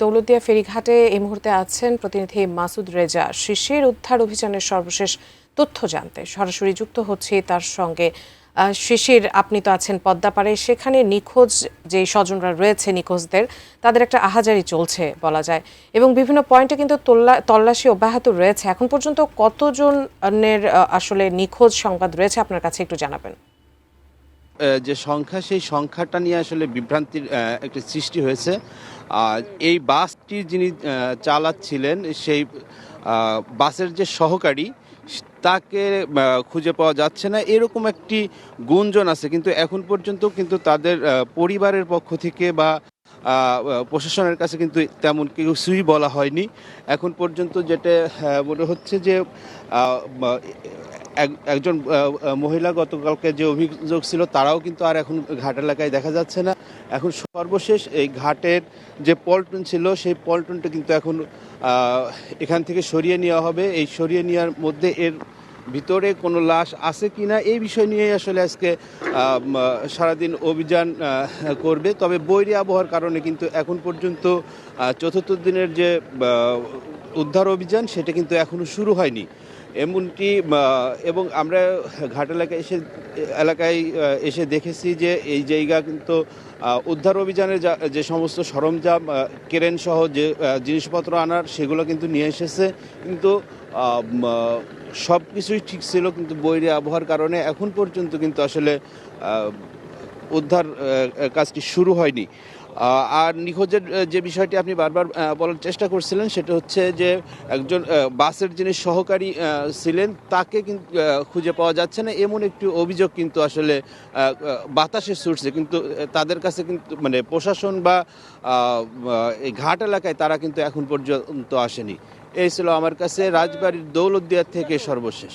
দৌলতদিয়া ফেরিঘাটে এই মুহূর্তে আছেন প্রতিনিধি মাসুদ রেজা। শিশির উদ্ধার অভিযানের সর্বশেষ তথ্য জানতে সরাসরি যুক্ত হচ্ছে তার সঙ্গে। শিশির, আপনি তো আছেন পদ্মাপাড়ে, সেখানে নিখোঁজ যে স্বজনরা রয়েছে নিখোঁজদের, তাদের একটা আহাজারি চলছে বলা যায়, এবং বিভিন্ন পয়েন্টে কিন্তু তল্লাশি অব্যাহত রয়েছে। এখন পর্যন্ত কতজনের আসলে নিখোঁজ সংবাদ রয়েছে আপনার কাছে, একটু জানাবেন। যে সংখ্যা, সেই সংখ্যাটা নিয়ে আসলে বিভ্রান্তির একটি সৃষ্টি হয়েছে। এই বাসটি যিনি চালাচ্ছিলেন, সেই বাসের যে সহকারী, তাকে খুঁজে পাওয়া যাচ্ছে না, এরকম একটি গুঞ্জন আছে। কিন্তু এখন পর্যন্ত কিন্তু তাদের পরিবারের পক্ষ থেকে বা প্রশাসনের কাছে কিন্তু তেমন কিছুই বলা হয়নি এখন পর্যন্ত। যেটা মনে হচ্ছে যে একজন মহিলা গতকালকে যে অভিযোগ ছিল, তারাও কিন্তু আর এখন ঘাট এলাকায় দেখা যাচ্ছে না। এখন সর্বশেষ এই ঘাটের যে পল্টন ছিল, সেই পল্টনটা কিন্তু এখন এখান থেকে সরিয়ে নেওয়া হবে। এই সরিয়ে নেওয়ার মধ্যে এর ভিতরে কোনো লাশ আছে কিনা, এই বিষয় নিয়ে আসলে আজকে সারাদিন অভিযান করবে। তবে বৈরী আবহাওয়ার কারণে কিন্তু এখন পর্যন্ত চতুর্থ দিনের যে উদ্ধার অভিযান, সেটা কিন্তু এখনো শুরু হয়নি এমনটি। এবং আমরা ঘাট এলাকায় এসে দেখেছি যে এই জায়গা কিন্তু উদ্ধার অভিযানের যে সমস্ত সরঞ্জাম, ক্রেন সহ যে জিনিসপত্র আনার, সেগুলো কিন্তু নিয়ে এসেছে। কিন্তু সব কিছুই ঠিক ছিল, কিন্তু বৈরী আবহাওয়ার কারণে এখন পর্যন্ত কিন্তু আসলে উদ্ধার কাজটি শুরু হয়নি। আর নিখোঁজের যে বিষয়টি আপনি বারবার বলার চেষ্টা করছিলেন, সেটা হচ্ছে যে একজন বাসের যিনি সহকারী ছিলেন, তাকে কিন্তু খুঁজে পাওয়া যাচ্ছে না, এমন একটি অভিযোগ কিন্তু আসলে বাতাসে ছুটছে। কিন্তু তাদের কাছে কিন্তু মানে প্রশাসন বা এই ঘাট এলাকায় তারা কিন্তু এখন পর্যন্ত আসেনি। এই ছিল আমার কাছে রাজবাড়ির দৌলতদিয়া থেকে সর্বশেষ।